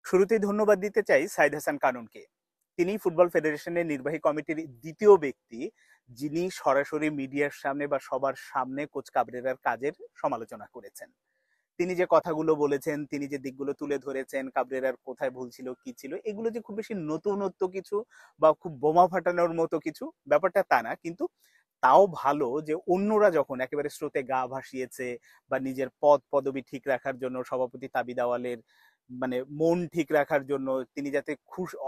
শুরুতেই ধন্যবাদ দিতে চাই সাইদ হাসান কানুনকে। তিনি ফুটবল ফেডারেশনের নির্বাহী কমিটির দ্বিতীয় ব্যক্তি যিনি সরাসরি মিডিয়ার সামনে বা সবার সামনে কোচ কাবরেরার কাজের সমালোচনা করেছেন। তিনি যে কথাগুলো বলেছেন, তিনি যে দিকগুলো তুলে ধরেছেন, কাবরেরার কোথায় ভুল ছিল কি ছিল, এগুলো যে খুব বেশি নতুনত্ব কিছু বা খুব বোমা ফাটানোর মতো কিছু ব্যাপারটা তা না, কিন্তু তাও ভালো যে অন্যরা যখন একেবারে স্রোতে গা ভাসিয়েছে বা নিজের পদ পদবি ঠিক রাখার জন্য সভাপতি তাবিদ আওয়ালের মন ঠিক রাখার জন্য তিনি যাতে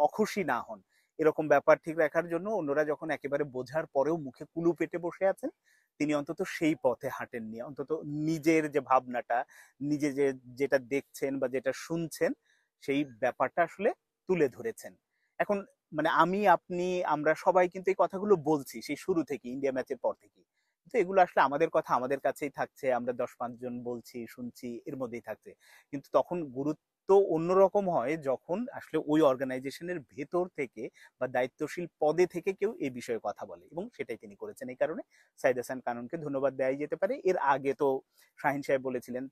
অখুশি না হন এরকম ব্যাপার ঠিক রাখার জন্য অন্যরা যখন একেবারে বোঝার পরেও মুখে কুলু পেটে বসে আছেন, তিনি অন্তত সেই পথে হাঁটেননি। অন্তত নিজের যে ভাবনাটা, নিজে যেটা দেখছেন বা যেটা শুনছেন, সেই ব্যাপারটা আসলে তুলে ধরেছেন। এখন আমি আপনি আমরা সবাই কিন্তু এই কথাগুলো বলছি সেই শুরু থেকে, ইন্ডিয়া ম্যাচের পর থেকে। কিন্তু এগুলো আসলে আমাদের কথা আমাদের কাছেই থাকছে, আমরা 10-5 জন বলছি শুনছি এর মধ্যেই থাকছে। কিন্তু তখন গুরুত্ব অন্যরকম হয় যখন আসলে ওই অর্গানাইজেশনের ভেতর থেকে বা দায়িত্বশীল পদে থেকে কেউ এই বিষয়ে কথা বলে, এবং সেটাই তিনি করেছেন। এই কারণে সাইদ হাসান কানুনকে ধন্যবাদ দেওয়াই যেতে পারে। এর আগে তো শাহিন সাহেব বলেছিলেন,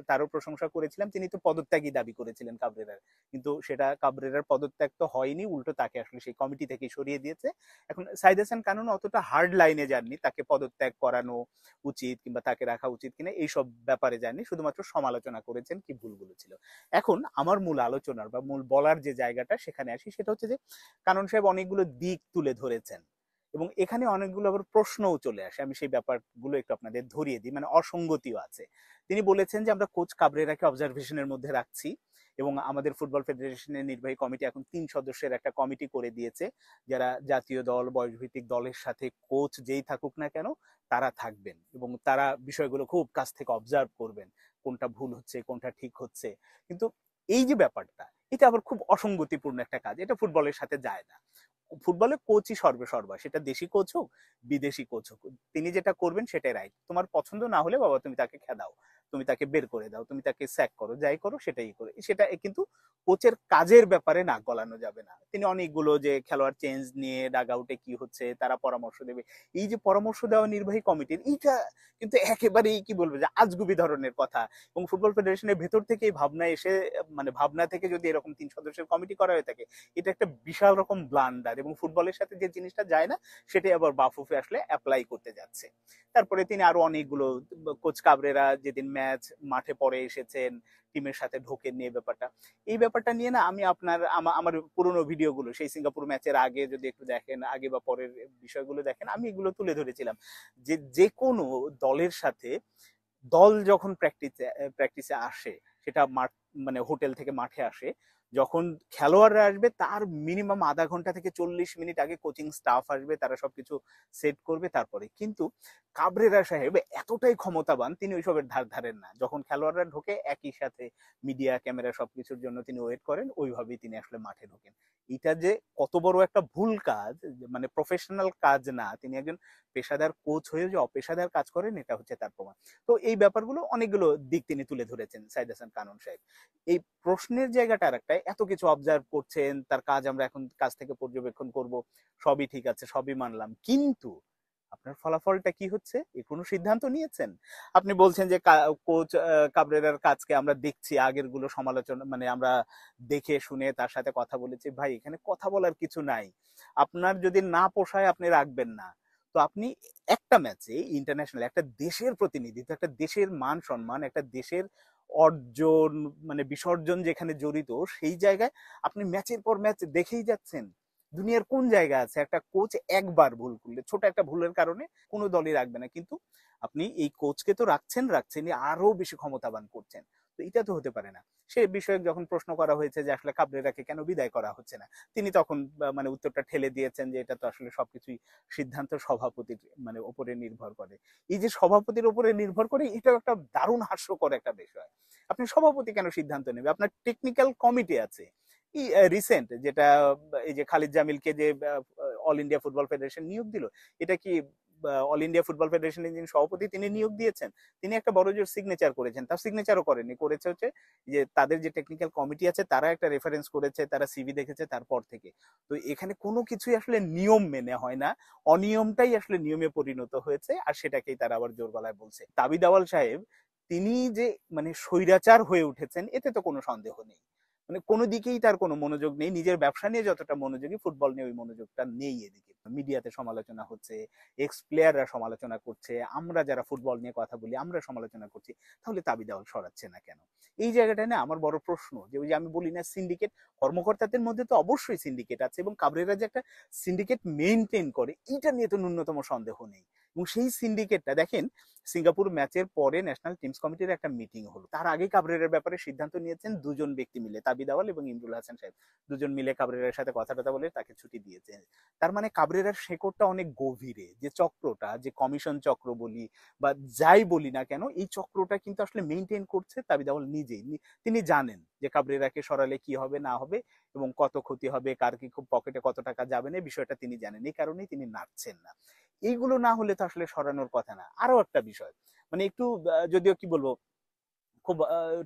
তারও প্রশংসা করেছিলাম, তিনি তো পদত্যাগই দাবি করেছিলেন কাবরেরার, কিন্তু সেটা কাবরেরার পদত্যাগ তো হয়নি, উল্টো তাকে আসলে সেই কমিটি থেকে সরিয়ে দিয়েছে। এখন সাইদ হাসান কানুন অতটা হার্ড লাইনে যাননি, তাকে পদত্যাগ করানো উচিত কিংবা তাকে রাখা উচিত কিনা এইসব ব্যাপারে যাননি, শুধুমাত্র সমালোচনা করেছেন কি ভুলগুলো ছিল। এখন আমার মূল আলোচনার বা মূল বলার যে জায়গাটা সেখানে আসি, সেটা হচ্ছে যে কানন সাহেব অনেকগুলো দিক তুলে ধরেছেন এবং এখানে অনেকগুলো আবার প্রশ্নও চলে আসে। আমি সেই ব্যাপারগুলো একটু আপনাদের ধরিয়ে দিই, অসঙ্গতিও আছে। তিনি বলেছেন যে আমরা কোচ কাবরেরাকে অবজারভেশনের মধ্যে রাখছি এবং আমাদের ফুটবল ফেডারেশনের নির্বাহী কমিটি এখন 3 সদস্যের একটা কমিটি করে দিয়েছে, যারা জাতীয় দল বয়সভিত্তিক দলের সাথে কোচ যেই থাকুক না কেন তারা থাকবেন এবং তারা বিষয়গুলো খুব কাছ থেকে অবজার্ভ করবেন, কোনটা ভুল হচ্ছে কোনটা ঠিক হচ্ছে। কিন্তু এই যে ব্যাপারটা, এটা আবার খুব অসঙ্গতিপূর্ণ একটা কাজ, এটা ফুটবলের সাথে যায় না। ফুটবলে কোচই সর্বা, সেটা দেশি কোচ হোক বিদেশি কোচ হোক, তিনি যেটা করবেন সেটাই রাইট। তোমার পছন্দ না হলে বাবা তুমি তাকে খেদাও, তুমি তাকে বের করে দাও, তুমি তাকে স্যাক করো, যাই করো সেটাই করো, সেটা কিন্তু কোচের কাজের ব্যাপারে নাক গলানো যাবে না। তিনি অনেকগুলো যে খেলোয়াড় চেঞ্জ নিয়ে ডাগ আউটে কি হচ্ছে তারা পরামর্শ দেবে, এই যে পরামর্শ দেওয়া নির্বাহী কমিটির, এইটা কিন্তু একেবারেই কি বলবো যে আজগুবি ধরনের কথা। এবং ফুটবল ফেডারেশনের ভেতর থেকে এই ভাবনা এসে, ভাবনা থেকে যদি এরকম 3 সদস্যের কমিটি করা হয়ে থাকে, এটা একটা বিশাল রকম ব্লান্ডার এবং ফুটবলের সাথে যে জিনিসটা যায় না সেটাই আবার বাফুফে আসলে অ্যাপ্লাই করতে যাচ্ছে। তারপরে তিনি আরো অনেকগুলো, কোচ কাবরেরা যেদিন ম্যাচ মাঠে পরে এসেছেন টিমের সাথে ঢোকেন নিয়ে ব্যাপারটা, এই ব্যাপারটা নিয়ে না আমি আমার পুরোনো ভিডিওগুলো সেই সিঙ্গাপুর ম্যাচের আগে যদি একটু দেখেন, আগে বা পরের বিষয়গুলো দেখেন, আমি এগুলো তুলে ধরেছিলাম যে যে কোনো দলের সাথে দল যখন প্র্যাকটিসে আসে, সেটা মাঠ হোটেল থেকে মাঠে আসে, যখন খেলোয়াড়রা আসবে তার মিনিমাম আধা ঘন্টা থেকে 40 মিনিট আগে কোচিং স্টাফ আসবে, তারা সবকিছু সেট করবে তারপরে। কিন্তু কাবরেরা সাহেব এতটাই ক্ষমতাবান, তিনি ওইসবের ধার ধারেন না। যখন খেলোয়াড়রা ঢোকে একই সাথে মিডিয়া ক্যামেরা সবকিছুর জন্য তিনি ওয়েট করেন, ওইভাবেই তিনি আসলে মাঠে ঢোকেন। এটা যে কত বড় একটা ভুল কাজ, প্রফেশনাল কাজ না, তিনি একজন পেশাদার কোচ হয়ে যে অপেশাদার কাজ করেন, এটা হচ্ছে তার প্রমাণ। তো এই ব্যাপারগুলো অনেকগুলো দিক তিনি তুলে ধরেছেন সাইদ হাসান কানুন সাহেব। এই প্রশ্নের জায়গাটা আর একটা, এত কিছু অবজার্ভ করছেন, তার কাজ আমরা এখন কাছ থেকে পর্যবেক্ষণ করব, সবই ঠিক আছে, সবই মানলাম, কিন্তু আপনার ফলাফলটা কি হচ্ছে, এ কোনো সিদ্ধান্ত নিয়েছেন? আপনি বলছেন যে কোচ কাবরেরার কাজকে আমরা দেখছি, আগের গুলো সমালোচনা আমরা দেখে শুনে তার সাথে কথা বলেছি। ভাই এখানে কথা বলার কিছু নাই, আপনার যদি না পোষায় আপনি রাখবেন না। তো আপনি একটা ম্যাচে ইন্টারন্যাশনাল একটা দেশের প্রতিনিধিত্ব, একটা দেশের মান সম্মান, একটা দেশের অর্জন বিসর্জন যেখানে জড়িত, সেই জায়গায় আপনি ম্যাচের পর ম্যাচ দেখেই যাচ্ছেন। দুনিয়ার কোন জায়গা আছে একটা কোচ একবার ভুল করলে, ছোট একটা ভুলের কারণে কোনো দলই রাখবে না, কিন্তু আপনি এই কোচকে তো রাখছেনই, আরো বেশি ক্ষমতাবান করছেন। তো এটা তো হতে পারে না। সে বিষয়ে যখন প্রশ্ন করা হয়েছে যে আসলে কাবরেরাকে কেন বিদায় করা হচ্ছে না, তিনি তখন উত্তরটা ঠেলে দিয়েছেন যে এটা তো আসলে সবকিছুই সিদ্ধান্ত সভাপতির উপরে নির্ভর করে। এই যে সভাপতির উপরে নির্ভর করে, এটাও একটা দারুণ হাস্যকর একটা বিষয়। আপনি সভাপতি কেন সিদ্ধান্ত নেবে? আপনার টেকনিক্যাল কমিটি আছে। রিসেন্ট যেটা, এই যে খালিদ জামিলকে যে অল ইন্ডিয়া ফুটবল ফেডারেশন নিয়োগ দিল, এটা কি অল ইন্ডিয়া ফুটবল ফেডারেশনের যিনি সভাপতি তিনি নিয়োগ দিয়েছেন? তিনি একটা বড় জোর সিগনেচার করেছেন, তার সিগনেচারও করেনি, করেছে হচ্ছে যে তাদের যে টেকনিক্যাল কমিটি আছে তারা একটা রেফারেন্স করেছে, তারা সিভি দেখেছে তারপর থেকে। তো এখানে কোনো কিছুই আসলে নিয়ম মেনে হয় না, অনিয়মটাই আসলে নিয়মে পরিণত হয়েছে, আর সেটাকেই তারা আবার জোর গলায় বলছে। তাবিদ আওয়াল সাহেব তিনি যে স্বৈরাচার হয়ে উঠেছেন, এতে তো কোনো সন্দেহ নেই। মানে কোনো দিকেই তার কোনো মনোযোগ নেই, নিজের ব্যবসা নিয়ে যতটা মনোযোগী ফুটবল নিয়ে ওই মনোযোগটা নেই। এদিকে মিডিয়াতে সমালোচনা হচ্ছে, এক্স প্লেয়াররা সমালোচনা করছে, আমরা যারা ফুটবল নিয়ে কথা বলি আমরা সমালোচনা করছি, তাহলে তাবিদ আউয়াল সরাচ্ছে না কেন? এই জায়গাটা না আমার বড় প্রশ্ন, যে ওই যে আমি বলি না সিন্ডিকেট, কর্মকর্তাদের মধ্যে তো অবশ্যই সিন্ডিকেট আছে, এবং কাবরেরা যে একটা সিন্ডিকেট মেনটেন করে এইটা নিয়ে তো ন্যূনতম সন্দেহ নেই। এবং সেই সিন্ডিকেটটা দেখেন, সিঙ্গাপুর ম্যাচের পরে ন্যাশনাল টিমস কমিটির একটা মিটিং হলো, তার আগে কাবরেরার ব্যাপারে সিদ্ধান্ত নিয়েছেন দুজন ব্যক্তি মিলে, তাবিদ আওয়াল এবং ইমরুল হাসান সাহেব, দুজন মিলে কাবরেরার সাথে কথা টথা বলে তাকে ছুটি দিয়েছে। তার মানে কাবরেরার শেকড়টা অনেক গভীরে, যে চক্রটা, যে কমিশন চক্র বলি বা যাই বলি না কেন, এই চক্রটা কিন্তু আসলে মেনটেন করছে তাবিদ আওয়াল নিজেই। তিনি জানেন যে কাবরেরাকে সরালে কি হবে না হবে এবং কত ক্ষতি হবে, কার কি খুব পকেটে কত টাকা যাবে না, বিষয়টা তিনি জানেন, এই কারণেই তিনি নাড়ছেন না। এইগুলো না হলে তো আসলে সরানোর কথা না। আরো একটা বিষয়, মানে একটু যদিও কি বলবো, খুব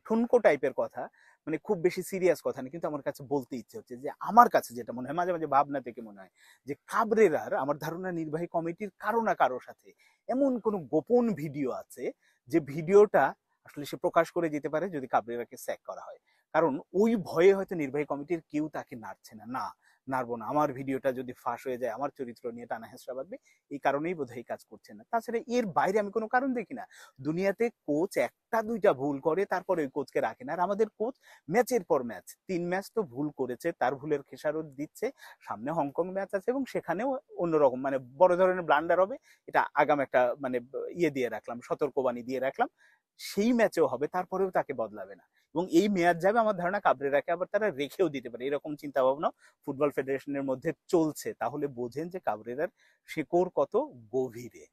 ঠুনকো টাইপের কথা, মানে খুব বেশি সিরিয়াস কথা না, কিন্তু আমার কাছে বলতে ইচ্ছে হচ্ছে, যে আমার কাছে যেটা মনে হয়, মাঝে মাঝে ভাবনা থেকে মনে হয় যে কাবরেরার, আমার ধারণা নির্বাহী কমিটির কারো না কারো সাথে এমন কোন গোপন ভিডিও আছে, যে ভিডিওটা আসলে সে প্রকাশ করে যেতে পারে যদি কাবরেরাকে স্যাক করা হয়। কারণ ওই ভয়ে হয়তো নির্বাহী কমিটির কেউ তাকে নাড়ছে না, না নাড়বো না, আমার ভিডিওটা যদি ফাঁস হয়ে যায় আমার চরিত্র নিয়ে টানা হেঁচড়া বাঁধবে, এই কারণেই বোধহয় কাজ করছে না। তাছাড়া এর বাইরে আমি কোনো কারণ দেখি না। দুনিয়াতে কোচ একটা দুইটা ভুল করে তারপরে ওই কোচকে রাখে না, আর আমাদের কোচ ম্যাচের পর ম্যাচ 3 ম্যাচ তো ভুল করেছে, তার ভুলের খেসারত দিচ্ছে। সামনে হংকং ম্যাচ আছে এবং সেখানেও অন্যরকম মানে বড় ধরনের ব্লান্ডার হবে, এটা আগাম একটা মানে ইয়ে দিয়ে রাখলাম, সতর্কবাণী দিয়ে রাখলাম, সেই ম্যাচেও হবে, তারপরেও তাকে বদলাবে না। এবং এই মেয়াদ যাবে, আমার ধারণা কাবরেরাকে আবার তারা রেখেও দিতে পারে, এরকম চিন্তা ভাবনা ফুটবল ফেডারেশনের মধ্যে চলছে। তাহলে বোঝেন যে কাবরেরার শেকড় কত গভীরে।